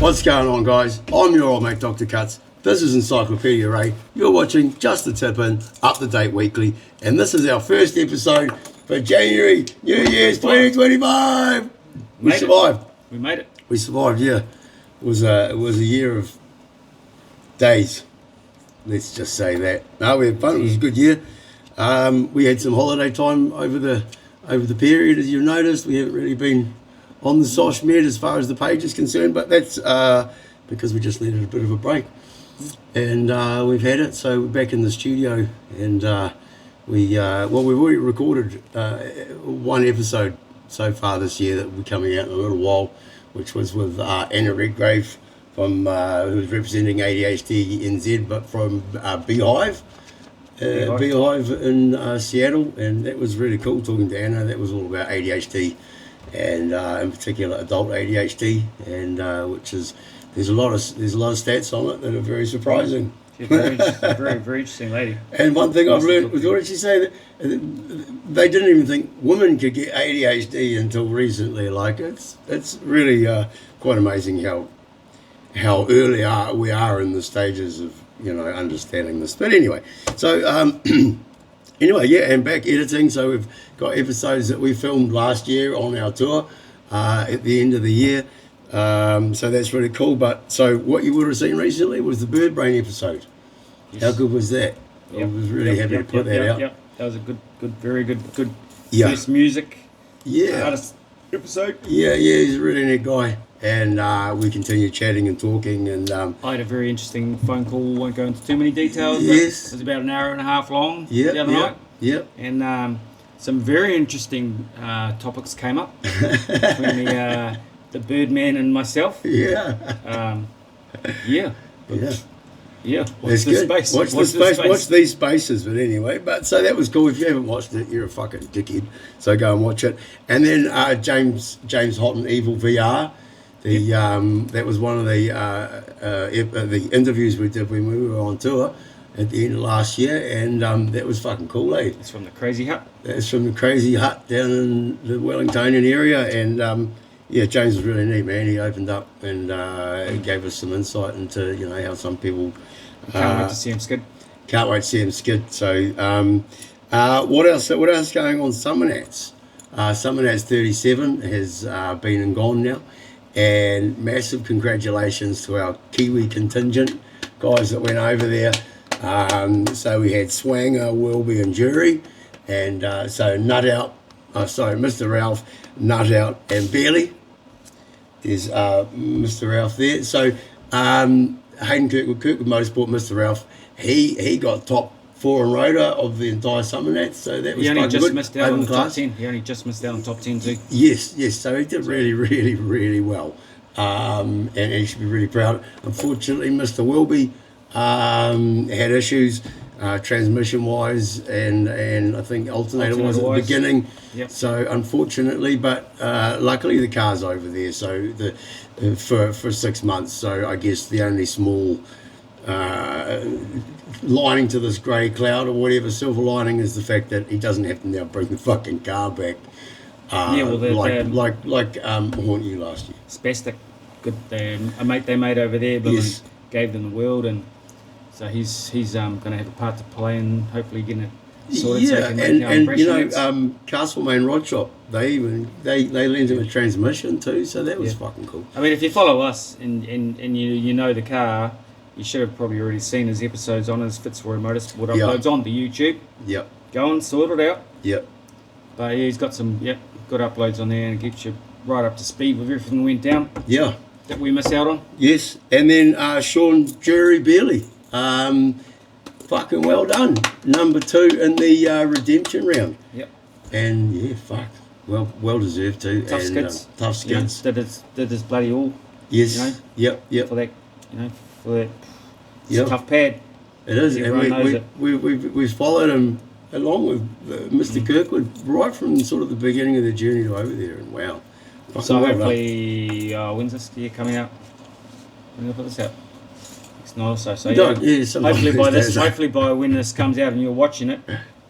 What's going on, guys? I'm your old mate, Dr. Cuts. This is Encyclopedia Ray. You're watching Just the Tip In, Up to Date Weekly, and this is our first episode for January, New Year's 2025. We survived. We made it. We survived, yeah. It was a year of days. Let's just say that. No, we had fun. It was a good year. We had some holiday time over the period, as you've noticed. We haven't really been on the Sosh Med as far as the page is concerned, but that's because we just needed a bit of a break. And we've had it, so we're back in the studio, and we've already recorded one episode so far this year that will be coming out in a little while, which was with Anna Redgrave from who was representing ADHD NZ, but from Beehive. Beehive in Seattle, and that was really cool talking to Anna. That was all about ADHD, and in particular adult ADHD, and which is there's a lot of stats on it that are very surprising. She's very interesting lady. And one thing I've learned, what did she say? That they didn't even think women could get ADHD until recently. Like it's really quite amazing how early we are in the stages of understanding this. But anyway, so and back editing. So we've got episodes that we filmed last year on our tour at the end of the year. So that's really cool. But so what you would have seen recently was the Bird Brain episode. Yes. How good was that? Yep. I was really happy to put that out. Yep. That was a very good first music artist episode. Yeah, he's a really neat guy. And we continued chatting and talking. And I had a very interesting phone call. Won't go into too many details. Yes. It was about an hour and a half long the other night. Yep. And some very interesting topics came up between the Birdman and myself. Yeah. Yeah. That's good. Space? Watch the space. Watch these spaces. But anyway, so that was cool. If you haven't watched it, you're a fucking dickhead. So go and watch it. And then James Houghton Evil VR. That was one of the interviews we did when we were on tour at the end of last year, and that was fucking cool, eh? It's from the Crazy Hut. It's from the Crazy Hut down in the Wellingtonian area, and James was really neat, man. He opened up and gave us some insight into how some people can't wait to see him skid. Can't wait to see him skid. So what else? What else going on? Summernats. Summernats 37 has been and gone now. And massive congratulations to our Kiwi contingent guys that went over there. So we had Swanger, Wilby and Jury, and so Mr. Ralph, Nut Out and Bailey. There's Mr. Ralph there. So Hayden Kirkwood Motorsport, Mr. Ralph, he got top 4 in rotor of the entire Summernats, so that was He only just good. missed out on the top 10. He only just missed out on top 10 too. Yes. So he did really well, and he should be really proud. Unfortunately, Mr. Wilby had issues transmission-wise and I think alternator-wise at the beginning. Yep. So unfortunately, but luckily the car's over there. So for 6 months. So I guess the only small lining to this grey cloud or whatever, silver lining, is the fact that he doesn't have to now bring the fucking car back like Haunt You last year. Spastic, good a mate they made over there, but gave them the world, and so he's going to have a part to play and hopefully getting it sorted. So he can make Castlemaine Rod Shop, they lent him a transmission too, so that was fucking cool. I mean, if you follow us and you know the car, you should have probably already seen his episodes on his Fitzroy Motorsport uploads on the YouTube. Yep. Go and sort it out. Yep. But he's got some good uploads on there and gets you right up to speed with everything that went down. Yeah. That we missed out on. Yes. And then Sean Jury Bailey. Fucking well done. Number 2 in the redemption round. Yep. And well deserved too. Tough skids. Tough skids. Did his bloody all. Yes. Yep. For that, it's a tough pad. It is. Everyone knows it. We've followed him along with Mr. Kirkwood right from sort of the beginning of the journey to over there, and wow. So hopefully, when's this year coming out? When will I put this out? Next night or so. So hopefully by when this comes out and you're watching it,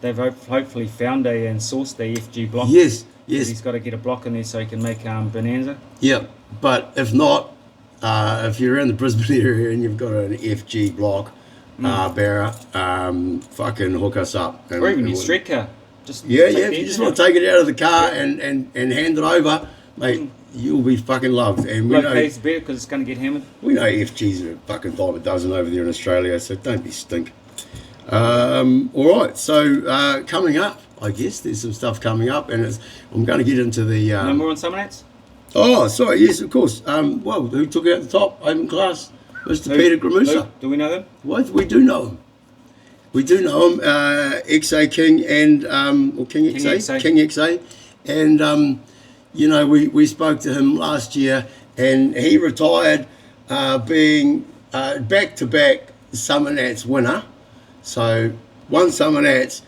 they've hopefully found and sourced the FG block. Yes. He's got to get a block in there so he can make Bonanza. Yeah, but if not, if you're in the Brisbane area and you've got an FG block barra, fucking hook us up. Or even your street car. Just yeah. If you just want to take it out of the car and hand it over, mate, you'll be fucking loved. And we know it's better because it's going to get hammered. We know FGs are a fucking dime a dozen over there in Australia, so don't be stink. All right, so coming up, I guess there's some stuff coming up, and I'm going to get into the. No more on Summernats? Oh, sorry, yes, of course. Well, who took it out the top, open class? Mr. Peter Gramusa. Do we know him? Well, we do know him. We do know him, XA King and or King XA, King XA, and you know we spoke to him last year, and he retired, being back-to-back Summernats winner. So one Summernats,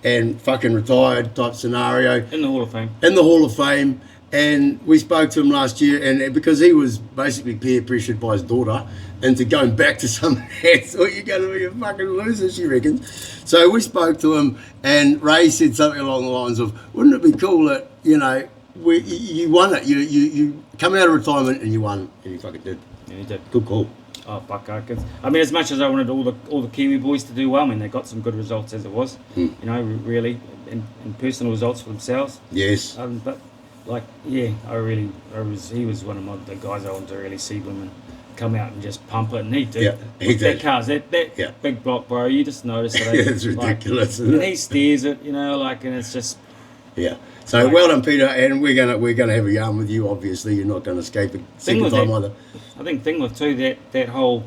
and fucking retired type scenario. In the Hall of Fame. In the Hall of Fame. And we spoke to him last year, and because he was basically peer pressured by his daughter into going back to Summernats, or you're going to be a fucking loser, she reckons. So we spoke to him, and Ray said something along the lines of, wouldn't it be cool that, you know, you won it, you come out of retirement and you won, and you fucking did. Yeah, he did. Good call. Oh, fuck, I mean, as much as I wanted all the Kiwi boys to do well, I mean, they got some good results as it was, you know, really, and personal results for themselves. Yes. But, like, yeah, he was one of the guys I wanted to really see women come out and just pump it, and he did. Yeah, he did. That cars, that big block, bro, you just notice it. Yeah, it's ridiculous, isn't it? And he steers it, you know, like, and it's just... Yeah. So well done, Peter, and we're gonna have a yarn with you. Obviously, you're not going to escape it second time either. I think thing with too that whole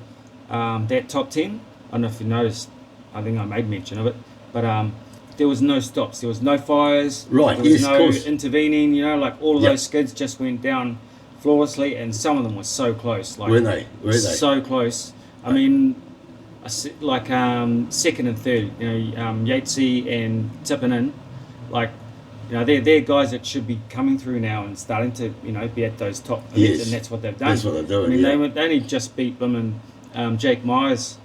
that top 10. I don't know if you noticed. I think I made mention of it, but there was no stops. There was no fires. Right. There was yes. no Of course. Intervening. You know, like all of those skids just went down flawlessly, and some of them were so close. Like Were they? So close. I mean, like second and third. You know, Yatesy and Tippinen, like. You know, they're guys that should be coming through now and starting to, you know, be at those top events, and that's what they've done. That's what they're doing. I mean, they only just beat them, and Jake Myers,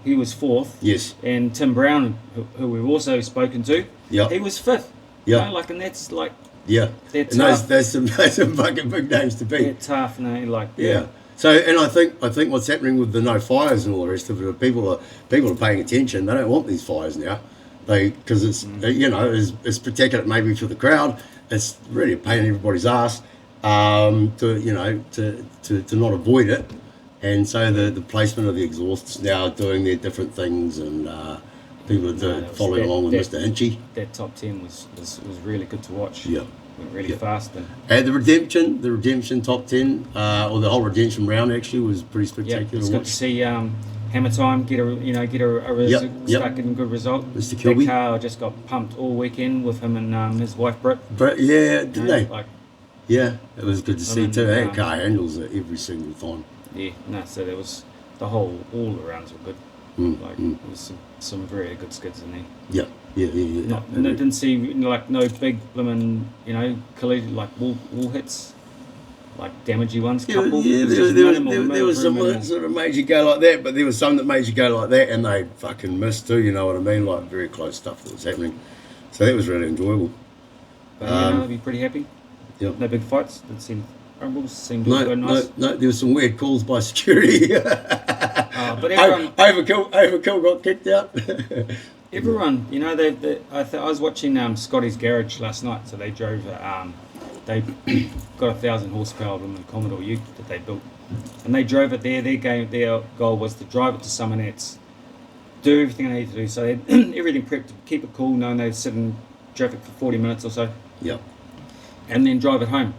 he was fourth. Yes. And Tim Brown, who we've also spoken to, he was fifth. Yeah. You know, like, and that's like. Yeah. They're and tough. those some fucking big names to beat. They're tough, and they like. Yeah. So, and I think what's happening with the no fires and all the rest of it, people are paying attention. They don't want these fires now. Because it's you know it's protected maybe for the crowd. It's really a pain in everybody's ass to not avoid it, and so the placement of the exhausts now doing their different things, and people are following along with Mr. Hinchy. That top 10 was really good to watch. Yeah, went really fast. And the redemption top 10 or the whole redemption round actually was pretty spectacular. Yeah, it's good to see. Hammer Time get a start getting good result. Mr. Kilby. That car just got pumped all weekend with him and his wife Britt. Yeah, didn't they? Like, yeah, it was good to see too. That car handles it every single time. Yeah, no, so there was all the rounds were good. There was some very good skids in there. Yeah. I didn't see like no big blooming collision like wall hits. Like damagey ones, couple. Yeah, there was some that sort of made you go like that, but there was some that made you go like that, and they fucking missed too. You know what I mean? Like very close stuff that was happening. So that was really enjoyable. But I'd be pretty happy. Yeah. No big fights. Didn't seem rumbles. Seemed nice. No. There was some weird calls by security. But everyone, Overkill got kicked out. Everyone, you know, I was watching Scotty's Garage last night. So they drove. They got 1,000 horsepower from the Commodore Ute that they built, and they drove it there. Their goal was to drive it to Summernats, do everything they needed to do. So they had everything prepped to keep it cool, knowing they'd sit in traffic for 40 minutes or so. Yep. And then drive it home.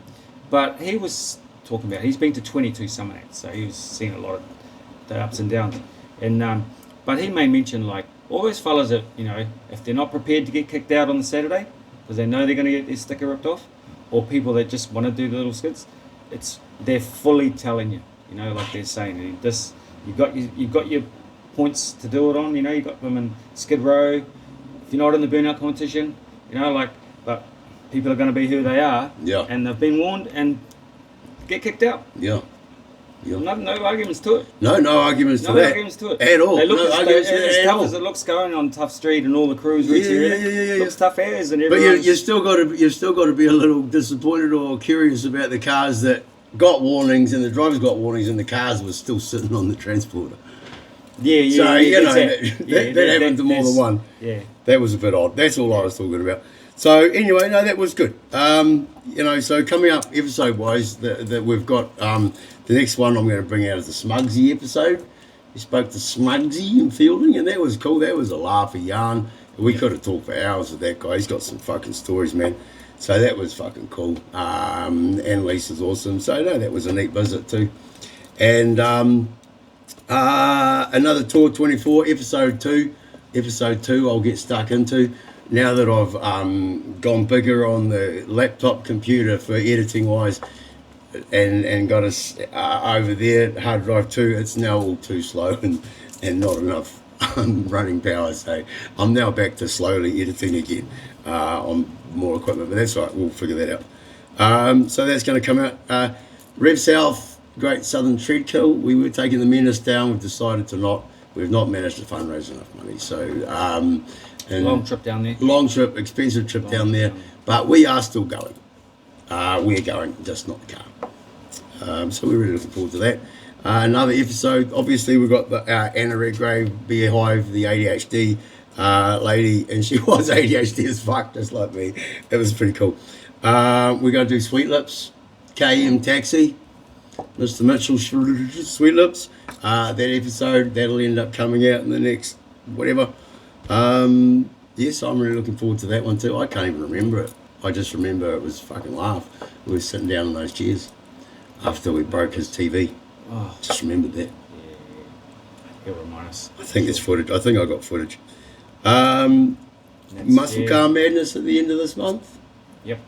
But he was talking about he's been to 22 Summernats, so he was seeing a lot of the ups and downs. And but he made mention like all those fellas that if they're not prepared to get kicked out on the Saturday because they know they're going to get their sticker ripped off. Or people that just want to do the little skids, they're fully telling you, like they're saying, you've got your points to do it on, you got them in Skid Row. If you're not in the burnout competition, but people are going to be who they are, and they've been warned and get kicked out. Yeah. No arguments to it. No arguments to that. No arguments to it. At all. They look as tough as it looks going on Tough Street and all the crews. Yeah. Looks tough as and everything. But you've still got to be a little disappointed or curious about the cars that got warnings, and the drivers got warnings, and the cars were still sitting on the transporter. Yeah. So, you know, that happened to more than one. Yeah. That was a bit odd. That's all I was talking about. So, anyway, no, that was good. You know, so coming up episode-wise, that we've got the next one I'm going to bring out is the Smugsy episode. We spoke to Smugsy in Fielding, and that was cool. That was a laugh, a yarn. We could have talked for hours with that guy. He's got some fucking stories, man. So that was fucking cool. And Lisa's awesome. So, no, that was a neat visit too. And another Tour 24, episode 2. Episode 2 I'll get stuck into. Now that I've gone bigger on the laptop computer for editing-wise and got us over there, hard drive 2, it's now all too slow and not enough running power. So I'm now back to slowly editing again on more equipment, but that's all right, we'll figure that out. So that's going to come out. Rev South, Great Southern Treadkill, we were taking the Menace down, we've decided to not. We've not managed to fundraise enough money. So and Long trip down there. Long trip, expensive trip down there, but we are still going. We're going, just not the car. So we're really looking forward to that. Another episode, obviously we've got Anna Redgrave, Beehive, the ADHD lady, and she was ADHD as fuck, just like me. It was pretty cool. We're going to do Sweet Lips, KM Taxi, Mr. Mitchell Sweet Lips. That episode, that'll end up coming out in the next whatever. Yes, I'm really looking forward to that one too. I can't even remember it. I just remember it was fucking laugh. We were sitting down in those chairs after we broke his TV. Oh. Just remembered that. Yeah. He'll remind us. I think there's footage. I think I got footage. Muscle Car Madness at the end of this month. Yep.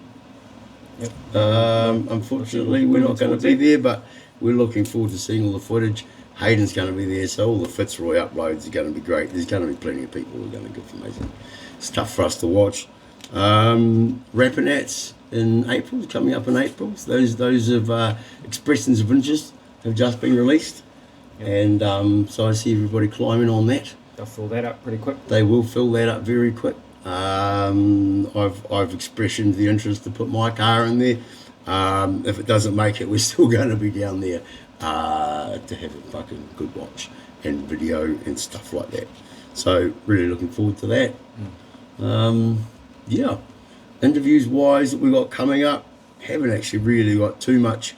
Unfortunately, we're not going to be there, but we're looking forward to seeing all the footage. Hayden's going to be there, so all the Fitzroy uploads are going to be great. There's going to be plenty of people who are going to give amazing stuff for us to watch. Rappinats in April, coming up in April. Those of expressions of interest have just been released, and so I see everybody climbing on that. They'll fill that up pretty quick. They will fill that up very quick. I've expressed the interest to put my car in there. If it doesn't make it, we're still going to be down there to have a fucking good watch and video and stuff like that. So really looking forward to that. Yeah, interviews wise that we got coming up, haven't actually really got too much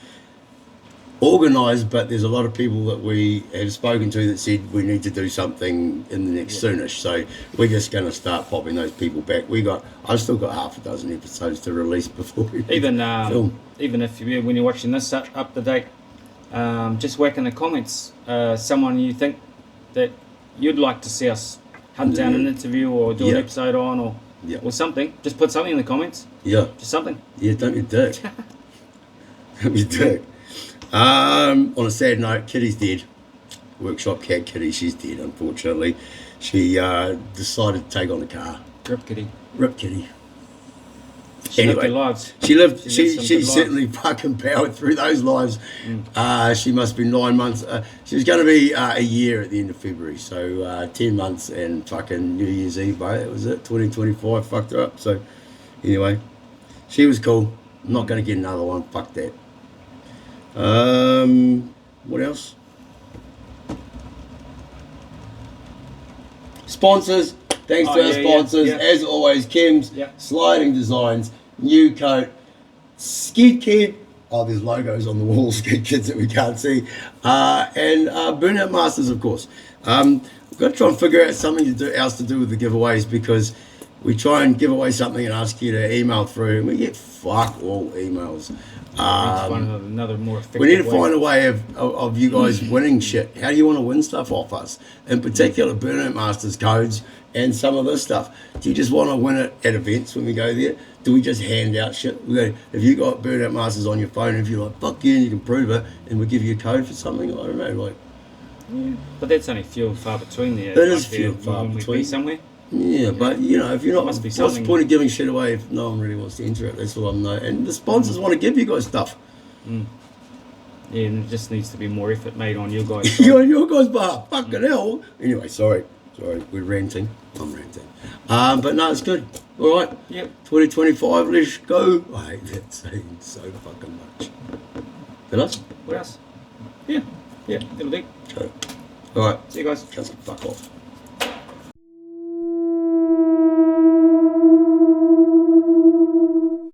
organised, but there's a lot of people that we have spoken to that said we need to do something in the next soonish. So we're just going to start popping those people back. I've still got half a dozen episodes to release before we film. Even if when you're watching this up to date, just whack in the comments someone you think that you'd like to see us hunt down an interview or do an episode on or something. Just put something in the comments. Yeah. Just something. Yeah, don't be a dick. Don't be a dick. On a sad note, Kitty's dead. Workshop cat Kitty, she's dead, unfortunately. She decided to take on a car. Rip Kitty. Rip Kitty. She lived her lives. She certainly fucking powered through those lives. She must be 9 months. She was going to be a year at the end of February. So 10 months and fucking New Year's Eve, bro. That was it. 2025 fucked her up. So anyway, she was cool. I'm not going to get another one. Fuck that. What else? Sponsors. Thanks to our sponsors. As always, Kim's Sliding Designs, New Coat, Skid Kid. Oh, there's logos on the wall, Skid Kids that we can't see. And Burnout Masters, of course. We've got to try and figure out something else to do with the giveaways, because we try and give away something and ask you to email through, and we get fuck all emails. Another more effective we need to find a way of you guys winning shit. How do you want to win stuff off us? In particular, Burnout Masters codes and some of this stuff. Do you just want to win it at events when we go there? Do we just hand out shit? If you got Burnout Masters on your phone, if you're like, fuck you, and you can prove it, and we give you a code for something, I don't know, but that's only few and far between there. That is few and far between. Somewhere. Yeah, but if you're not, what's the point of giving shit away if no one really wants to enter it? That's all I'm knowing. And the sponsors want to give you guys stuff. Yeah, and it just needs to be more effort made on you guys. On your guys' behalf. Fucking hell. Anyway, sorry, we're ranting. I'm ranting. But no, it's good. All right. Yep. 2025. Let's go. I hate that saying so fucking much. What else? What else? Yeah, it'll do. So, all right. See you guys. Fuck off.